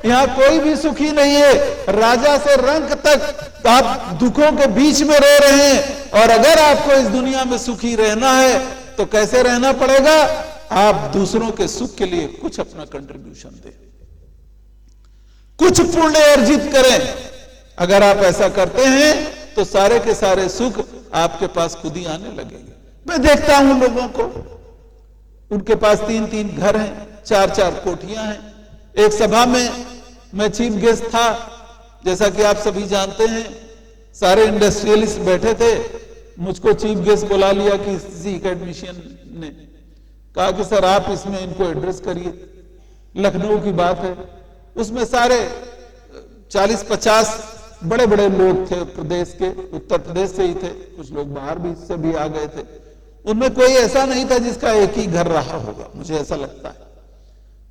यहाँ कोई भी सुखी नहीं है, राजा से रंक तक आप दुखों के बीच में रह रहे हैं। और अगर आपको इस दुनिया में सुखी रहना है तो कैसे रहना पड़ेगा? आप दूसरों के सुख के लिए कुछ अपना कंट्रीब्यूशन दें, कुछ पुण्य अर्जित करें। अगर आप ऐसा करते हैं तो सारे के सारे सुख आपके पास खुद ही आने लगेंगे। मैं देखता हूं लोगों को, उनके पास 3-3 घर हैं, 4-4 कोठियां हैं। एक सभा में मैं चीफ गेस्ट था, जैसा कि आप सभी जानते हैं, सारे इंडस्ट्रियलिस्ट बैठे थे। मुझको चीफ गेस्ट बुला लिया कि किसी एकेडमिशियन ने कहा कि सर आप इसमें इनको एड्रेस करिए। लखनऊ की बात है, उसमें सारे 40-50 बड़े बड़े लोग थे प्रदेश के, उत्तर प्रदेश से ही थे, कुछ लोग बाहर भी से भी आ गए थे। उनमें कोई ऐसा नहीं था जिसका एक ही घर रहा होगा, मुझे ऐसा लगता है।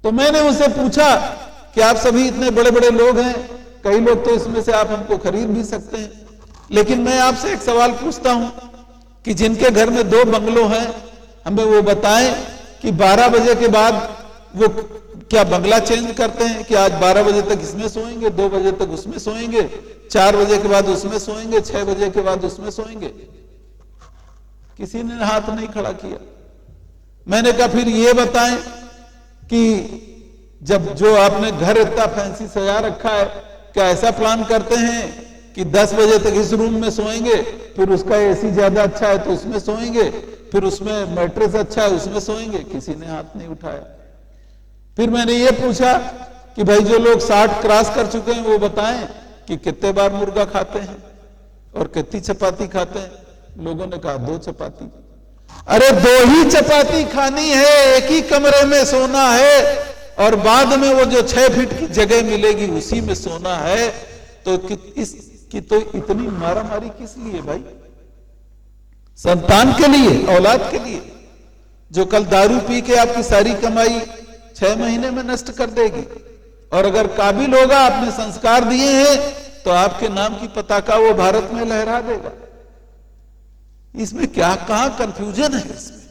तो मैंने उनसे पूछा कि आप सभी इतने बड़े बड़े लोग हैं, कई लोग तो इसमें से आप हमको खरीद भी सकते हैं, लेकिन मैं आपसे एक सवाल पूछता हूं कि जिनके घर में 2 बंगलो हैं, हमें वो बताएं कि 12 बजे के बाद वो क्या बंगला चेंज करते हैं कि आज 12 बजे तक इसमें सोएंगे, 2 बजे तक उसमें सोएंगे, 4 बजे के बाद उसमें सोएंगे, 6 बजे के बाद उसमें सोएंगे? किसी ने हाथ नहीं खड़ा किया। मैंने कहा फिर ये बताएं कि जब जो आपने घर इतना फैंसी सजा रखा है, क्या ऐसा प्लान करते हैं कि 10 बजे तक इस रूम में सोएंगे, फिर उसका एसी ज्यादा अच्छा है तो उसमें सोएंगे, फिर उसमें मैट्रेस अच्छा है उसमें सोएंगे? किसी ने हाथ नहीं उठाया। फिर मैंने ये पूछा कि भाई जो लोग 60 क्रॉस कर चुके हैं वो बताएं कि कितने बार मुर्गा खाते हैं और कितनी चपाती खाते हैं? लोगों ने कहा 2 चपाती। अरे 2 ही चपाती खानी है, एक ही कमरे में सोना है और बाद में वो जो 6 फीट की जगह मिलेगी उसी में सोना है। तो इसकी तो इतनी मारामारी किस लिए भाई? संतान के लिए, औलाद के लिए, जो कल दारू पी के आपकी सारी कमाई 6 महीने में नष्ट कर देगी। और अगर काबिल होगा, आपने संस्कार दिए हैं, तो आपके नाम की पताका वो भारत में लहरा देगा। इसमें क्या, कहां कंफ्यूजन है इसमें?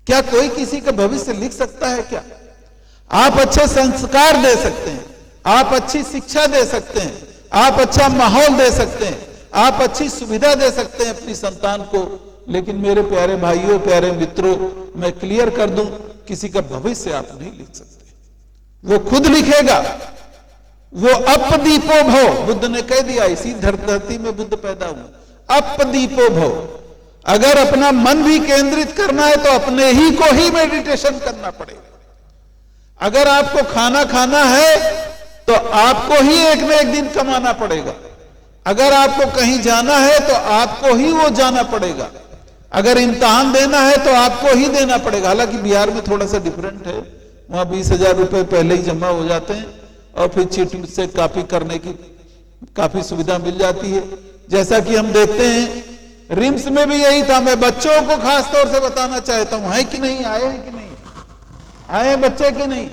क्या कोई किसी का भविष्य लिख सकता है क्या? आप अच्छे संस्कार दे सकते हैं, आप अच्छी शिक्षा दे सकते हैं, आप अच्छा माहौल दे सकते हैं, आप अच्छी सुविधा दे सकते हैं अपनी संतान को, लेकिन मेरे प्यारे भाइयों, प्यारे मित्रों, मैं क्लियर कर दूं, किसी का भविष्य आप नहीं लिख सकते। वो खुद लिखेगा। वो अपदीपो भव, बुद्ध ने कह दिया, इसी धरती में बुद्ध पैदा हुआ। अपदीपो भव। अगर अपना मन भी केंद्रित करना है तो अपने ही को ही मेडिटेशन करना पड़ेगा। अगर आपको खाना खाना है तो आपको ही एक न एक दिन कमाना पड़ेगा। अगर आपको कहीं जाना है तो आपको ही वो जाना पड़ेगा। अगर इम्तिहान देना है तो आपको ही देना पड़ेगा। हालांकि बिहार में थोड़ा सा डिफरेंट है, वहां 20,000 रुपए पहले ही जमा हो जाते हैं और फिर चिट से कॉपी करने की काफी सुविधा मिल जाती है। जैसा कि हम देखते हैं रिम्स में भी यही था। मैं बच्चों को खास तौर से बताना चाहता हूं, है कि नहीं, आए हैं कि नहीं, आए हैं बच्चे कि नहीं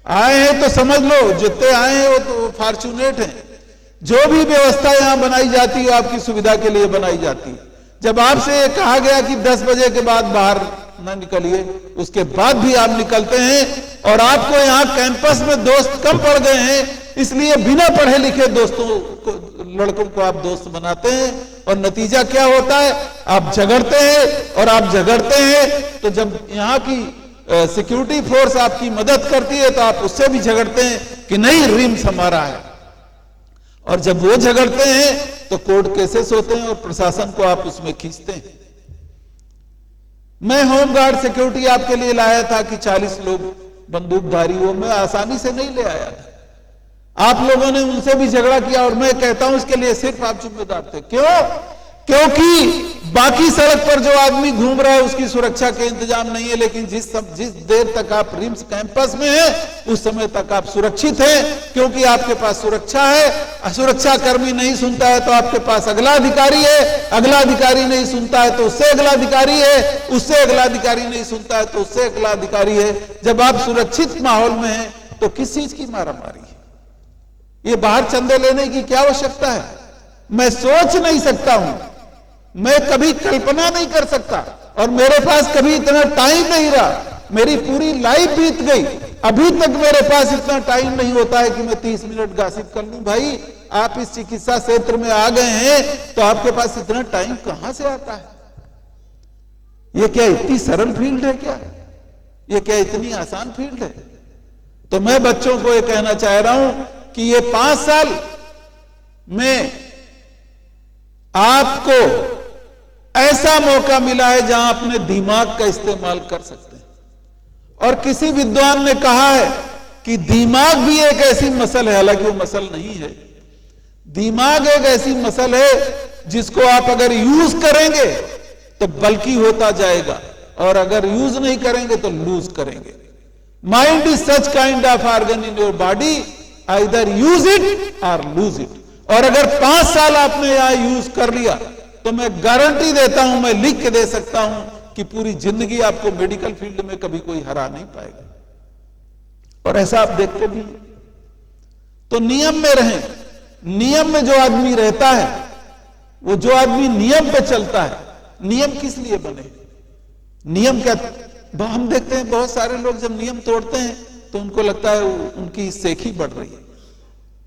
आए हैं? तो समझ लो जितने आए हैं वो तो फॉर्चुनेट हैं। जो भी व्यवस्था यहां बनाई जाती है आपकी सुविधा के लिए बनाई जाती है। जब आपसे ये कहा गया कि 10 बजे के बाद बाहर ना निकलिए, उसके बाद भी आप निकलते हैं और आपको यहाँ कैंपस में दोस्त कम पड़ गए हैं, इसलिए बिना पढ़े लिखे दोस्तों को, लड़कों को आप दोस्त बनाते हैं और नतीजा क्या होता है? आप झगड़ते हैं और आप झगड़ते हैं तो जब यहाँ की सिक्योरिटी फोर्स आपकी मदद करती है तो आप उससे भी झगड़ते हैं कि नहीं रिम्स हमारा है। और जब वो झगड़ते हैं तो कोर्ट केसेस होते हैं और प्रशासन को आप उसमें खींचते हैं। मैं होमगार्ड सिक्योरिटी आपके लिए लाया था कि 40 लोग बंदूकधारी, वो मैं आसानी से नहीं ले आया था। आप लोगों ने उनसे भी झगड़ा किया और मैं कहता हूं इसके लिए सिर्फ आप जिम्मेदार थे। क्यों? क्योंकि बाकी सड़क पर जो आदमी घूम रहा है उसकी सुरक्षा के इंतजाम नहीं है, लेकिन जिस देर तक आप रिम्स कैंपस में हैं उस समय तक आप सुरक्षित हैं, क्योंकि आपके पास सुरक्षा है। सुरक्षा कर्मी नहीं सुनता है तो आपके पास अगला अधिकारी है, अगला अधिकारी नहीं सुनता है तो उससे अगला अधिकारी है, उससे अगला अधिकारी नहीं सुनता है तो उससे अगला अधिकारी है। जब आप सुरक्षित माहौल में हैं तो किस चीज की मारामारी है? ये बाहर चंदे लेने की क्या आवश्यकता है? मैं सोच नहीं सकता हूं, मैं कभी कल्पना नहीं कर सकता और मेरे पास कभी इतना टाइम नहीं रहा। मेरी पूरी लाइफ बीत गई अभी तक मेरे पास इतना टाइम नहीं होता है कि मैं 30 मिनट गॉसिप कर लूं। भाई आप इस चिकित्सा क्षेत्र में आ गए हैं तो आपके पास इतना टाइम कहां से आता है? ये क्या इतनी सरल फील्ड है क्या? ये क्या इतनी आसान फील्ड है? तो मैं बच्चों को ये कहना चाह रहा हूं कि ये 5 साल में आपको ऐसा मौका मिला है जहां अपने दिमाग का इस्तेमाल कर सकते हैं। और किसी विद्वान ने कहा है कि दिमाग भी एक ऐसी मसल है, हालांकि वो मसल नहीं है, दिमाग एक ऐसी मसल है जिसको आप अगर यूज करेंगे तो बल्कि होता जाएगा, और अगर यूज नहीं करेंगे तो लूज करेंगे। Mind is such kind of organ in your body, either use it और लूज इट। और अगर 5 साल आपने यहां यूज कर लिया तो मैं गारंटी देता हूं, मैं लिख के दे सकता हूं कि पूरी जिंदगी आपको मेडिकल फील्ड में कभी कोई हरा नहीं पाएगा। और ऐसा आप देखते भी हैं। तो नियम में रहें। नियम में जो आदमी रहता है, वो जो आदमी नियम पे चलता है, नियम किस लिए बने? नियम क्या? हम देखते हैं बहुत सारे लोग जब नियम तोड़ते हैं तो उनको लगता है उनकी सेखी बढ़ रही है,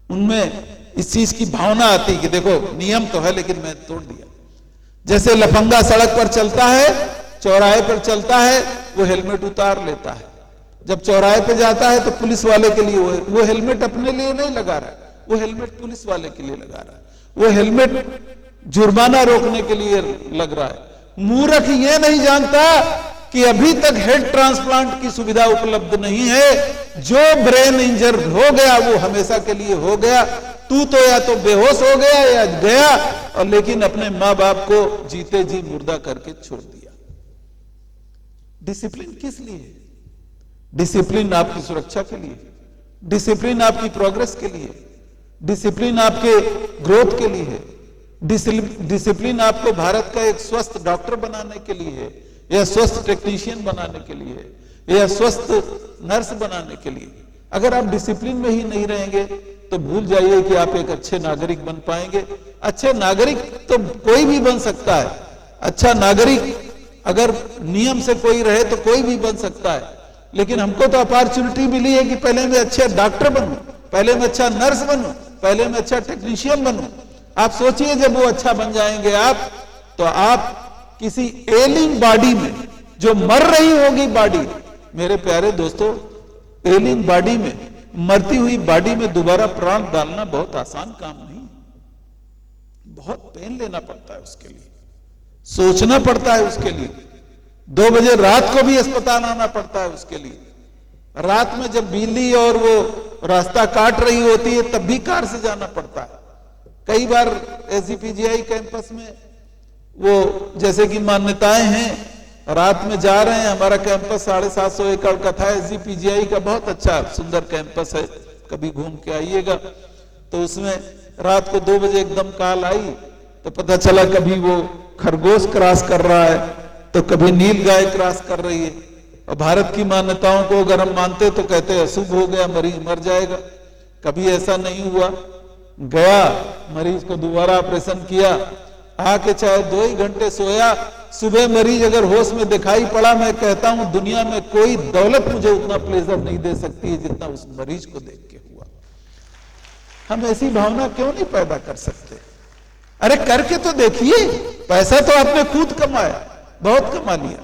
उनमें इस चीज की भावना आती है कि देखो नियम तो है लेकिन मैं तोड़ दिया। जैसे लफंगा सड़क पर चलता है, चौराहे पर चलता है, वो हेलमेट उतार लेता है। जब चौराहे पे जाता है तो पुलिस वाले के लिए वो हेलमेट अपने लिए नहीं लगा रहा है, वो हेलमेट पुलिस वाले के लिए लगा रहा है, वो हेलमेट जुर्माना रोकने के लिए लग रहा है। मूर्ख ये नहीं जानता कि अभी तक हेड ट्रांसप्लांट की सुविधा उपलब्ध नहीं है। जो ब्रेन इंजर हो गया वो हमेशा के लिए हो गया। तू तो या तो बेहोश हो गया या गया, और लेकिन अपने मां बाप को जीते जी मुर्दा करके छोड़ दिया। डिसिप्लिन किस लिए है? डिसिप्लिन आपकी सुरक्षा के लिए, डिसिप्लिन आपकी प्रोग्रेस के लिए, डिसिप्लिन आपके ग्रोथ के लिए है, डिसिप्लिन आपको भारत का एक स्वस्थ डॉक्टर बनाने के लिए है, या स्वस्थ टेक्नीशियन बनाने के लिए है, या स्वस्थ नर्स बनाने के लिए। अगर आप डिसिप्लिन में ही नहीं रहेंगे तो भूल जाइए कि आप एक अच्छे नागरिक बन पाएंगे। अच्छे नागरिक तो कोई भी बन सकता है। अच्छा नागरिक अगर नियम से कोई रहे तो कोई भी बन सकता है। लेकिन हमको तो अपॉर्चुनिटी मिली है कि पहले मैं अच्छे डॉक्टर बनूं, पहले मैं अच्छा नर्स बनूं, पहले मैं अच्छा टेक्नीशियन बनूं। आप सोचिए जब वो अच्छा बन जाएंगे आप, तो आप किसी एलिंग बॉडी में, जो मर रही होगी बॉडी, मेरे प्यारे दोस्तों, एलिंग बॉडी में, मरती हुई बॉडी में दोबारा प्राण डालना बहुत आसान काम नहीं, बहुत पेन लेना पड़ता है उसके लिए, सोचना पड़ता है उसके लिए। 2 बजे रात को भी अस्पताल आना पड़ता है उसके लिए। रात में जब बिल्ली और वो रास्ता काट रही होती है तब भी कार से जाना पड़ता है। कई बार एसजीपीजीआई कैंपस में वो जैसे कि मान्यताएं हैं, रात में जा रहे हैं, हमारा कैंपस 750 एकड़ का था, एसजीपीजीआई का बहुत अच्छा सुंदर कैंपस है, कभी घूम के आइएगा। तो उसमें रात को 2 बजे एकदम कॉल आई तो पता चला कभी वो खरगोश क्रॉस कर रहा है तो कभी नील गाय क्रॉस कर रही है। और भारत की मान्यताओं को अगर हम मानते तो कहते हैं अशुभ हो गया, मरीज मर जाएगा। कभी ऐसा नहीं हुआ। गया, मरीज को दोबारा ऑपरेशन किया, आके चाहे 2 ही घंटे सोया, सुबह मरीज अगर होश में दिखाई पड़ा, मैं कहता हूं दुनिया में कोई दौलत मुझे उतना प्लेजर नहीं दे सकती है जितना उस मरीज को देख के हुआ। हम ऐसी भावना क्यों नहीं पैदा कर सकते? अरे करके तो देखिए। पैसा तो आपने खुद कमाया, बहुत कमा लिया।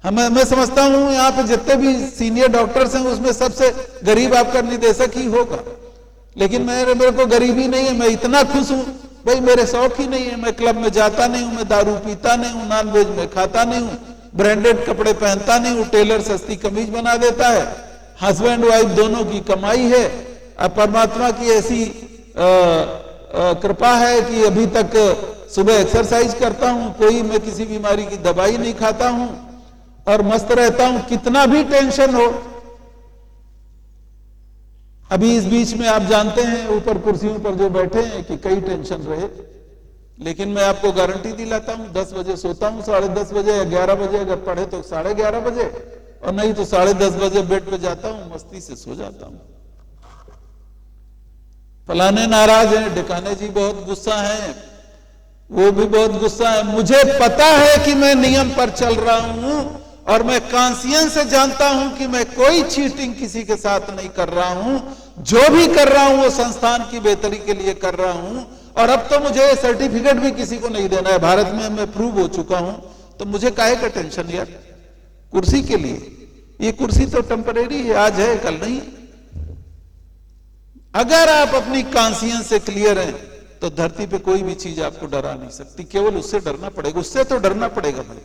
मैं समझता हूं यहाँ पे जितने भी सीनियर डॉक्टर्स हैं उसमें सबसे गरीब आपका निदेशक ही होगा। लेकिन मेरे को गरीबी नहीं है, मैं इतना खुश हूं भाई, मेरे शौक ही नहीं है। मैं क्लब में जाता नहीं हूं, मैं दारू पीता नहीं हूं, नॉनवेज में खाता नहीं हूं, ब्रांडेड कपड़े पहनता नहीं हूं, टेलर सस्ती कमीज बना देता है, हस्बैंड वाइफ दोनों की कमाई है। अब परमात्मा की ऐसी कृपा है कि अभी तक सुबह एक्सरसाइज करता हूं, कोई मैं किसी बीमारी की दवाई नहीं खाता हूं और मस्त रहता हूं, कितना भी टेंशन हो। अभी इस बीच में आप जानते हैं ऊपर कुर्सियों पर जो बैठे हैं कि कई टेंशन रहे, लेकिन मैं आपको गारंटी दिलाता हूं 10 बजे सोता हूं, 10:30 बजे या 11 बजे, अगर पढ़े तो 11:30 बजे, और नहीं तो 10:30 बजे बेड पे जाता हूं, मस्ती से सो जाता हूं। फलाने नाराज हैं, ढिकाने जी बहुत गुस्सा हैं, वो भी बहुत गुस्सा है। मुझे पता है कि मैं नियम पर चल रहा हूं, और मैं कॉन्शियंस से जानता हूं कि मैं कोई चीटिंग किसी के साथ नहीं कर रहा हूं, जो भी कर रहा हूं वो संस्थान की बेहतरी के लिए कर रहा हूं, और अब तो मुझे सर्टिफिकेट भी किसी को नहीं देना है, भारत में मैं प्रूव हो चुका हूं, तो मुझे काहे का टेंशन यार कुर्सी के लिए? ये कुर्सी तो टेम्परेरी है, आज है कल नहीं। अगर आप अपनी कॉन्शियंस से क्लियर हैं तो धरती पे कोई भी चीज आपको डरा नहीं सकती, केवल उससे डरना पड़ेगा, उससे तो डरना पड़ेगा भाई।